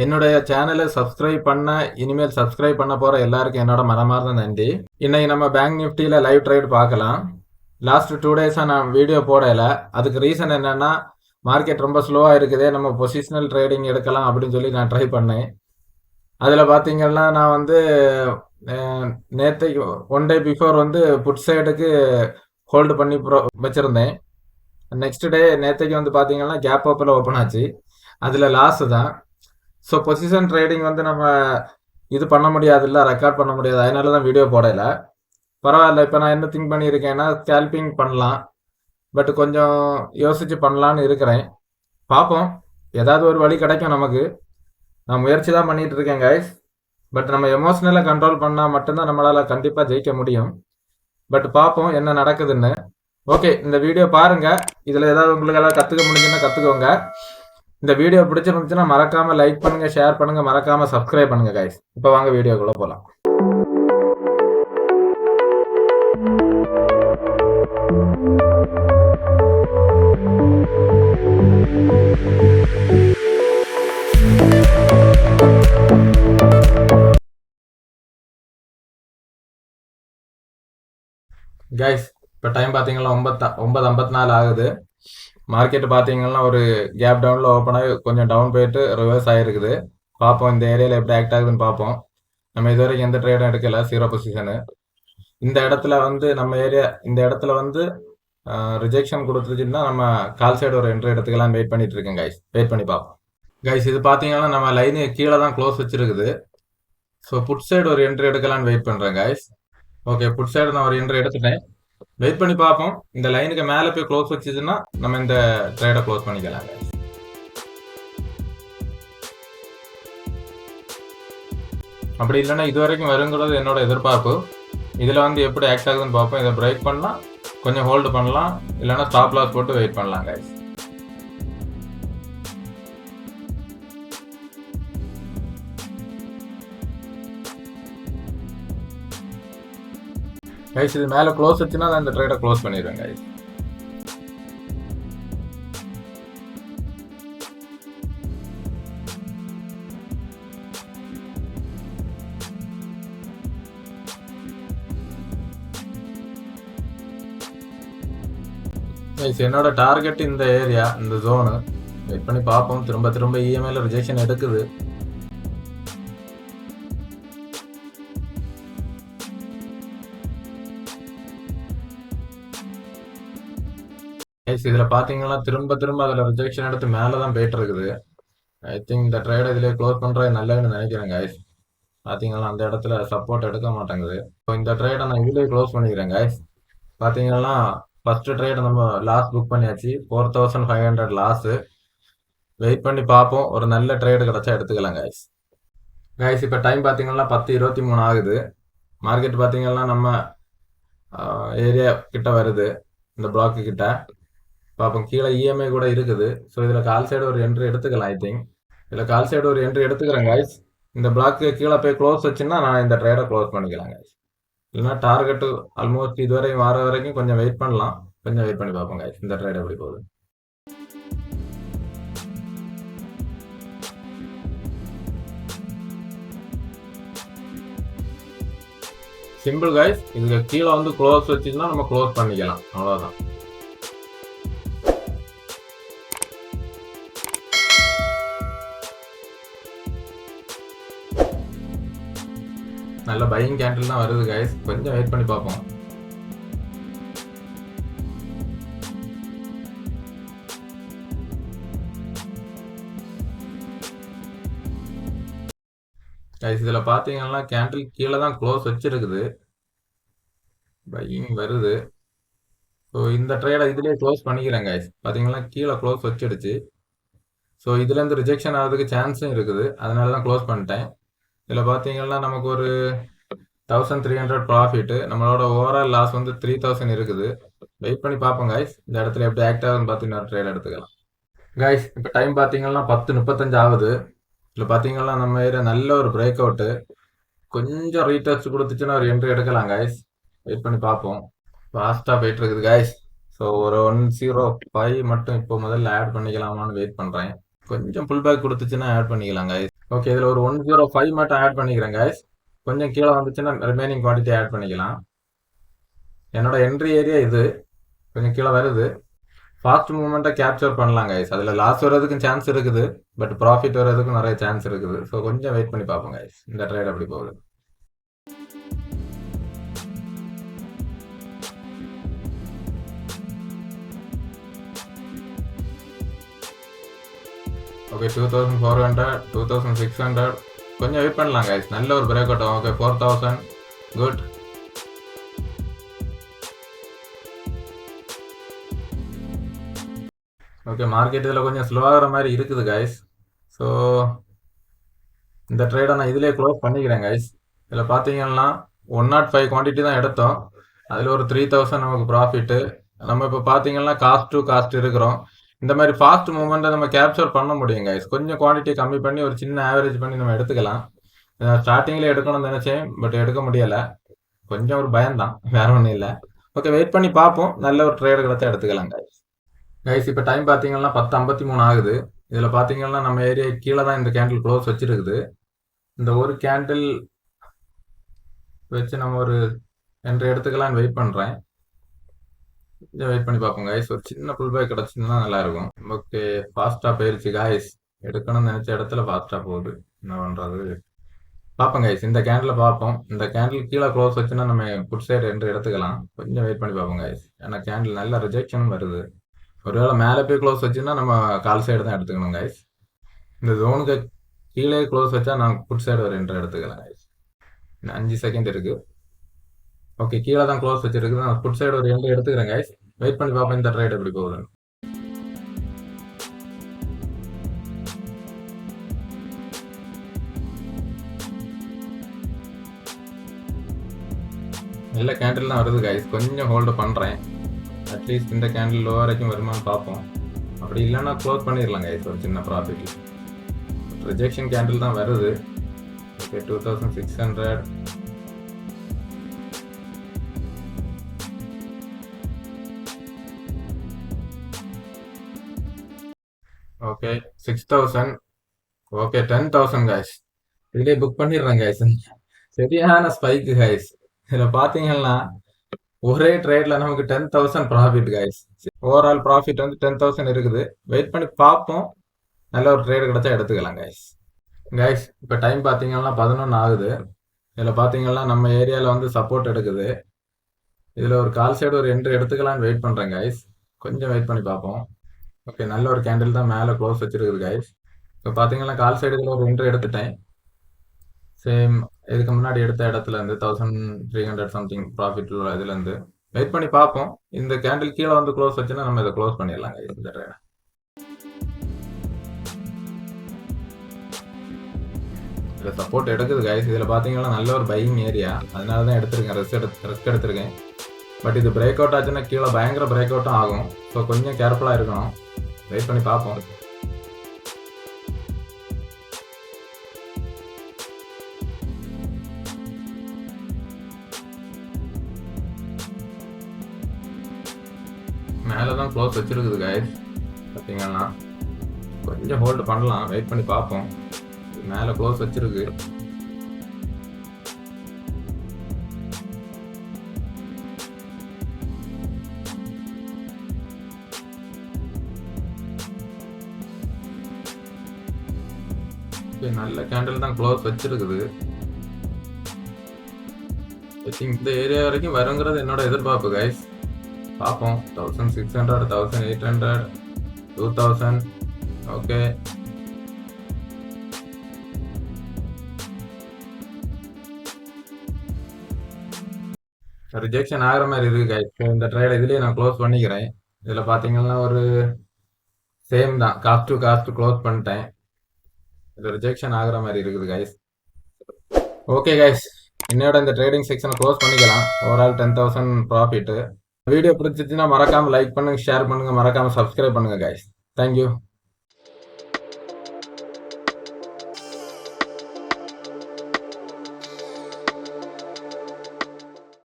என்னுடைய சேனலை சப்ஸ்கிரைப் பண்ண இனிமேல் சப்ஸ்கிரைப் பண்ண போற எல்லாருக்கும் என்னோட மனமார்ந்த நன்றி. இன்னைக்கு நம்ம பேங்க் நிஃப்டியில் லைவ் ட்ரேட் பார்க்கலாம். லாஸ்ட் 2 டேஸாக நான் வீடியோ போடல. அதுக்கு ரீசன் என்னன்னா மார்க்கெட் ரொம்ப ஸ்லோவாக இருக்குது, நம்ம பொசிஷனல் ட்ரேடிங் எடுக்கலாம் அப்படின்னு சொல்லி நான் ட்ரை பண்ணேன். அதில் பார்த்தீங்கன்னா நான் வந்து நேற்றைக்கு 1 டே பிஃபோர் வந்து புட் சைடுக்கு ஹோல்டு பண்ணி வச்சுருந்தேன். நெக்ஸ்ட் டே நேற்றைக்கு வந்து பார்த்தீங்கன்னா கேப் அப்பில் ஓப்பன் ஆச்சு, அதில் லாஸ் தான். ஸோ பொசிஷன் ட்ரேடிங் வந்து நம்ம இது பண்ண முடியாதுல்ல, ரெக்கார்ட் பண்ண முடியாது, அதனால தான் வீடியோ போடல. பரவாயில்ல, இப்போ நான் என்ன திங்க் பண்ணியிருக்கேன்னா ஸ்கேல்பிங் பண்ணலாம், பட் கொஞ்சம் யோசிச்சு பண்ணலான்னு இருக்கிறேன். பார்ப்போம், ஏதாவது ஒரு வழி கிடைக்கும் நமக்கு. நான் முயற்சி தான் பண்ணிட்டு இருக்கேன் கைஸ். பட் நம்ம எமோஷனலை கண்ட்ரோல் பண்ணால் மட்டும்தான் நம்மளால் கண்டிப்பாக ஜெயிக்க முடியும். பட் பார்ப்போம் என்ன நடக்குதுன்னு. ஓகே, இந்த வீடியோ பாருங்க. இதில் ஏதாவது உங்களுக்கு எல்லாம் கற்றுக்க முடிஞ்சுன்னா கற்றுக்கோங்க. இந்த வீடியோ பிடிச்சிருந்துச்சுன்னா மறக்காம லைக் பண்ணுங்க, ஷேர் பண்ணுங்க, மறக்காம சப்ஸ்கிரைப் பண்ணுங்க கைஸ். இப்போ வாங்க வீடியோக்குள்ள போலாம். கைஸ், இப்போ டைம் பார்த்தீங்கன்னா 9:54 ஆகுது. மார்க்கெட் பார்த்தீங்கன்னா ஒரு கேப் டவுனில் ஓப்பன் ஆகி கொஞ்சம் டவுன் போயிட்டு ரிவர்ஸ் ஆகிருக்குது. பார்ப்போம் இந்த ஏரியாவில் எப்படி ஆக்ட் ஆகுதுன்னு பார்ப்போம். நம்ம இது வரைக்கும் எந்த ட்ரேடும் எடுக்கல, 0 பொசிஷனு. இந்த இடத்துல வந்து இந்த இடத்துல வந்து ரிஜெக்ஷன் கொடுத்துருச்சுன்னா நம்ம கால் சைடு ஒரு என்ட்ரி எடுத்துக்கலாம் வெயிட் பண்ணிட்டு இருக்கேன் கைஸ். வெயிட் பண்ணி பார்ப்போம் கைஸ். இது பார்த்தீங்கன்னா நம்ம லைனு கீழே தான் க்ளோஸ் வச்சிருக்குது. ஸோ புட் சைடு ஒரு என்ட்ரி எடுக்கலான்னு வெயிட் பண்ணுறேன் கைஸ். ஓகே, புட் சைடு நான் ஒரு என்ட்ரி எடுத்துட்டேன். வெயிட் பண்ணி பார்ப்போம். இந்த லைனுக்கு மேலே போய் க்ளோஸ் வச்சுதுன்னா நம்ம இந்த ட்ரேடை க்ளோஸ் பண்ணிக்கலாம் கைஸ். அப்படி இல்லைன்னா இது வரைக்கும் வருங்கிறது என்னோட எதிர்பார்ப்பு. இதில் வந்து எப்படி ஆக்ட் ஆகுதுன்னு பார்ப்போம். இதை பிரேக் பண்ணலாம், கொஞ்சம் ஹோல்டு பண்ணலாம், இல்லைன்னா ஸ்டாப் லாஸ் போட்டு வெயிட் பண்ணலாம் கைஸ். கைஸ், இது மேலே க்ளோஸ் வச்சுன்னா நான் இந்த ட்ரேடை க்ளோஸ் பண்ணிடுவேன் கைஸ். கைஸ், என்னோட டார்கெட் இந்த ஏரியா, இந்த ஜோனு. வெயிட் பண்ணி பார்ப்போம். திரும்ப இஎம்ஐல ரிஜெக்ஷன் எடுக்குது. கைஸ், இதில் பார்த்தீங்கன்னா திரும்ப அதில் ரிஜெக்ஷன் எடுத்து மேலே தான் போயிட்டு இருக்குது. ஐ திங்க் இந்த ட்ரேடை இதில் க்ளோஸ் பண்ணுறது நல்லதுன்னு நினைக்கிறேன் கைஸ். பார்த்தீங்கன்னா அந்த இடத்துல சப்போர்ட் எடுக்க மாட்டேங்குது. ஸோ இந்த ட்ரேடை நான் இதிலே க்ளோஸ் பண்ணிக்கிறேன் கைஸ். பார்த்தீங்கன்னா ஃபர்ஸ்ட் ட்ரேட் நம்ம லாஸ் புக் பண்ணியாச்சு, 4500 லாஸு. வெயிட் பண்ணி பார்ப்போம், ஒரு நல்ல ட்ரேடு கிடச்சா எடுத்துக்கலாம் கைஸ். கைஸ், இப்போ டைம் பார்த்தீங்கன்னா 10:23 ஆகுது. மார்க்கெட் பார்த்தீங்கன்னா நம்ம ஏரியா கிட்ட வருது, இந்த பிளாக்கு கிட்ட. பார்ப்போம், கீழே இஎம்ஐ கூட இருக்குது. ஸோ இதில் கால் சைடு ஒரு என்ட்ரி எடுத்துக்கலாம். ஐ திங்க் இதில் கால் சைடு ஒரு என்ட்ரி எடுத்துக்கிறேன் கைஸ். இந்த பிளாக்கு கீழே போய் க்ளோஸ் வச்சுன்னா நான் இந்த ட்ரேடை க்ளோஸ் பண்ணிக்கலாம் கைஸ். இல்லைன்னா டார்கெட்டு ஆல்மோஸ்ட் இது வரைக்கும் வர வரைக்கும் கொஞ்சம் வெயிட் பண்ணலாம். கொஞ்சம் வெயிட் பண்ணி பார்ப்போம் கைஸ், இந்த ட்ரேட் எப்படி போகுது. சிம்பிள் கைஸ், இதுக்கு கீழே வந்து க்ளோஸ் வச்சுன்னா நம்ம க்ளோஸ் பண்ணிக்கலாம், அவ்வளோதான். நல்ல பையிங் கேண்டில் தான் வருது கைஸ். கொஞ்சம் வெயிட் பண்ணி பார்ப்போம். கைஸ், இதில் பார்த்தீங்கன்னா கேண்டில் கீழே தான் க்ளோஸ் வச்சிருக்குது, பையிங் வருது. ஸோ இந்த ட்ரேடை இதுலேயே க்ளோஸ் பண்ணிக்கிறேன் கைஸ். பார்த்தீங்கன்னா கீழே க்ளோஸ் வச்சிடுச்சு. ஸோ இதுலேருந்து ரிஜெக்ஷன் ஆகிறதுக்கு சான்ஸும் இருக்குது, அதனால தான் க்ளோஸ் பண்ணிட்டேன். இதில் பார்த்தீங்கன்னா நமக்கு ஒரு 1300 ப்ராஃபிட்டு. நம்மளோட ஓவரால் லாஸ் வந்து 3000 இருக்குது. வெயிட் பண்ணி பார்ப்போம் கைஸ், இந்த இடத்துல எப்படி ஆக்ட் ஆகுதுன்னு பார்த்து இன்னொரு ட்ரேட் எடுத்துக்கலாம் கைஸ். இப்போ டைம் பார்த்தீங்கன்னா 10:35 ஆகுது. இதில் பார்த்தீங்கன்னா நம்ம ஏரியா நல்ல ஒரு பிரேக் அவுட்டு. கொஞ்சம் ரீடெஸ்ட் கொடுத்துச்சுன்னா ஒரு என்ட்ரி எடுக்கலாம் கைஸ். வெயிட் பண்ணி பார்ப்போம். ஃபாஸ்ட்டாக போயிட்டு இருக்குது கைஸ். ஸோ ஒரு 105 மட்டும் இப்போ முதல்ல ஆட் பண்ணிக்கலாமான்னு வெயிட் பண்ணுறேன். கொஞ்சம் புல் பேக் கொடுத்துச்சுன்னா ஆட் பண்ணிக்கலாம் கைஸ். ஓகே, இதில் ஒரு 105 மட்டும் ஆட் பண்ணிக்கிறேன் கைஸ். கொஞ்சம் கீழே வந்துச்சுன்னா ரிமைனிங் குவான்டிட்டி ஆட் பண்ணிக்கலாம். என்னோட என்ட்ரி ஏரியா இது கொஞ்சம் கீழே வருது. ஃபாஸ்ட் மூவ்மெண்ட்டை கேப்சர் பண்ணலாம் கைஸ். அதில் லாஸ் வர்றதுக்கும் சான்ஸ் இருக்குது, பட் ப்ராஃபிட் வர்றதுக்கும் நிறைய சான்ஸ் இருக்குது. ஸோ கொஞ்சம் வெயிட் பண்ணி பார்ப்போம் கைஸ், இந்த ட்ரேட் எப்படி போகுது. ஓகே, 2400, 2600. கொஞ்சம் வெயிட் பண்ணலாம் கைஸ், நல்ல ஒரு break out. Okay, 4000. Good. Okay, market இதில் கொஞ்சம் ஸ்லோவாகிற மாதிரி இருக்குது கைஸ். ஸோ இந்த ட்ரேடை நான் இதிலே க்ளோஸ் பண்ணிக்கிறேன் கைஸ். இதில் பார்த்தீங்கன்னா 105 குவான்டிட்டி தான் எடுத்தோம். அதில் ஒரு 3000 நமக்கு ப்ராஃபிட்டு. நம்ம இப்போ பார்த்தீங்கன்னா காஸ்ட் டு காஸ்ட் இருக்கிறோம். இந்த மாதிரி ஃபாஸ்ட் மூவ்மெண்ட்டை நம்ம கேப்சர் பண்ண முடியும் கைஸ். கொஞ்சம் குவான்டிட்டி கம்மி பண்ணி ஒரு சின்ன ஆவரேஜ் பண்ணி நம்ம எடுத்துக்கலாம். ஸ்டார்டிங்கில் எடுக்கணும்னு நினச்சேன், பட் எடுக்க முடியலை. கொஞ்சம் ஒரு பயம்தான், வேற ஒன்றும் இல்லை. ஓகே, வெயிட் பண்ணி பார்ப்போம். நல்ல ஒரு ட்ரேடு கிடைச்சா எடுத்துக்கலாம் கைஸ். கைஸ் இப்போ டைம் பார்த்தீங்கன்னா 10:53 ஆகுது. இதில் பார்த்தீங்கன்னா நம்ம ஏரியா கீழே தான் இந்த கேண்டில் க்ளோஸ் வச்சிருக்குது. இந்த ஒரு கேண்டில் வச்சு நம்ம ஒரு என்ட்ரி எடுத்துக்கலாம்னு வெயிட் பண்ணுறேன். கொஞ்சம் வெயிட் பண்ணி பார்ப்போம் கைஸ். ஒரு சின்ன புல் பேக் கிடச்சிருந்தா நல்லா இருக்கும். ஓகே, ஃபாஸ்ட்டாக போயிருச்சு கைஸ். எடுக்கணும்னு நினச்ச இடத்துல ஃபாஸ்ட்டாக போகுது. என்ன பண்ணுறது பார்ப்போம் கைஸ். இந்த கேண்டில் பார்ப்போம். இந்த கேண்டில் கீழே க்ளோஸ் வச்சுன்னா நம்ம புட் சைடு என்ட்ரி எடுத்துக்கலாம். கொஞ்சம் வெயிட் பண்ணி பார்ப்போம் கைஸ். ஏன்னா கேண்டில் நல்ல ரிஜெக்ஷனும் வருது. ஒருவேளை மேலே போய் க்ளோஸ் வச்சுன்னா நம்ம கால் சைடு தான் எடுத்துக்கணும் கைஸ். இந்த ஜோனுக்கு கீழே க்ளோஸ் வச்சா நான் புட் சைடு ஒரு என்ட்ரி எடுத்துக்கலாம் கைஸ். 5 செகண்ட் இருக்கு. ஓகே, கீழே தான் க்ளோஸ் வச்சிருக்கு. நான் புட் சைடு ஒரு என்ட்ரி எடுத்துக்கிறேன் கைஸ். வெயிட் பண்ணி பார்ப்போம் இந்த ட்ரேட் எப்படி போகுது. நல்ல கேண்டில் தான் வருது கைஸ். கொஞ்சம் ஹோல்டு பண்ணுறேன். அட்லீஸ்ட் இந்த கேண்டில் லோ வரைக்கும் வருமானு பார்ப்போம். அப்படி இல்லைன்னா க்ளோஸ் பண்ணிடலாம் கைஸ் ஒரு சின்ன ப்ராஃபிட். ரிஜெக்ஷன் கேண்டில் தான் வருது. ஓகே, 2600. ஓகே, 6000. Okay, 10,000 guys. இதுலேயே புக் பண்ணிடுறேன் கைஸ். சரியான ஸ்பைக்கு கைஸ். இதில் பார்த்தீங்கன்னா ஒரே ட்ரேட்ல நமக்கு 10,000 ப்ராஃபிட் கைஸ். ஓவரால் ப்ராஃபிட் வந்து 10,000 இருக்குது. வெயிட் பண்ணி பார்ப்போம். நல்ல ஒரு ட்ரேடு கிடைச்சா எடுத்துக்கலாம் கைஸ். கைஸ் இப்போ டைம் பார்த்தீங்கன்னா 11 ஆகுது. இதில் பார்த்தீங்கன்னா நம்ம ஏரியாவில் வந்து சப்போர்ட் எடுக்குது. இதில் ஒரு கால் சைடு ஒரு என்ட்ரி எடுத்துக்கலான்னு வெயிட் பண்ணுறேன் கைஸ். கொஞ்சம் வெயிட் பண்ணி பார்ப்போம். ஓகே, நல்ல ஒரு கேண்டில் தான் மேலே க்ளோஸ் வச்சிருக்குது கைஸ். இப்போ பார்த்தீங்கன்னா கால் சைடுல ஒரு என்ட்ரி எடுத்துட்டேன். சேம் இதுக்கு முன்னாடி எடுத்த இடத்துல இருந்து 1300 சம்திங் ப்ராஃபிட் உள்ள இதுலேருந்து வெயிட் பண்ணி பார்ப்போம். இந்த கேண்டில் கீழே வந்து க்ளோஸ் வச்சுன்னா நம்ம இதை க்ளோஸ் பண்ணிடலாம் இந்த ட்ரேடை. இதில் சப்போர்ட் எடுக்குது கைஸ். இதில் பார்த்தீங்கன்னா நல்ல ஒரு பையிங் ஏரியா, அதனால தான் எடுத்திருக்கேன். ரிஸ்க் எடுத்திருக்கேன். பட் இது பிரேக் அவுட் ஆச்சுன்னா கீழே பயங்கர பிரேக் அவுட்டும் ஆகும். ஸோ கொஞ்சம் கேர்ஃபுல்லாக இருக்கணும். வெயிட் பண்ணி பார்ப்போம். மேலே தான் க்ளோஸ் வச்சிருக்குது கைஸ். பார்த்தீங்கன்னா கொஞ்சம் ஹோல்டு பண்ணலாம். வெயிட் பண்ணி பார்ப்போம். மேலே க்ளோஸ் வச்சிருக்கு. நல்ல கேண்டில் தான் க்ளோஸ் வச்சிருக்குது. இந்த ஏரியா வரைக்கும் வருங்கிறது என்னோட எதிர்பார்ப்பு கைஸ். பார்ப்போம். 1600, 1800, 2000. ஓகே, ரிஜெக்ஷன் ஆகிற மாதிரி இருக்கு கைஸ். இந்த ட்ரேட் இதுலேயே நான் க்ளோஸ் பண்ணிக்கிறேன். இதில் பார்த்தீங்கன்னா ஒரு சேம் தான், காஸ்ட் டு காஸ்ட் க்ளோஸ் பண்ணிட்டேன். இது ரிஜெக்ஷன் ஆகிற மாதிரி இருக்குது கைஸ். ஓகே கைஸ், என்னோட இந்த ட்ரேடிங் செக்ஷனை க்ளோஸ் பண்ணிக்கலாம். Overall 10,000 profit. வீடியோ பிடிச்சிச்சுன்னா மறக்காமல் லைக் பண்ணுங்கள், ஷேர் பண்ணுங்கள், மறக்காமல் சப்ஸ்கிரைப் பண்ணுங்கள் கைஸ். தேங்க்யூ.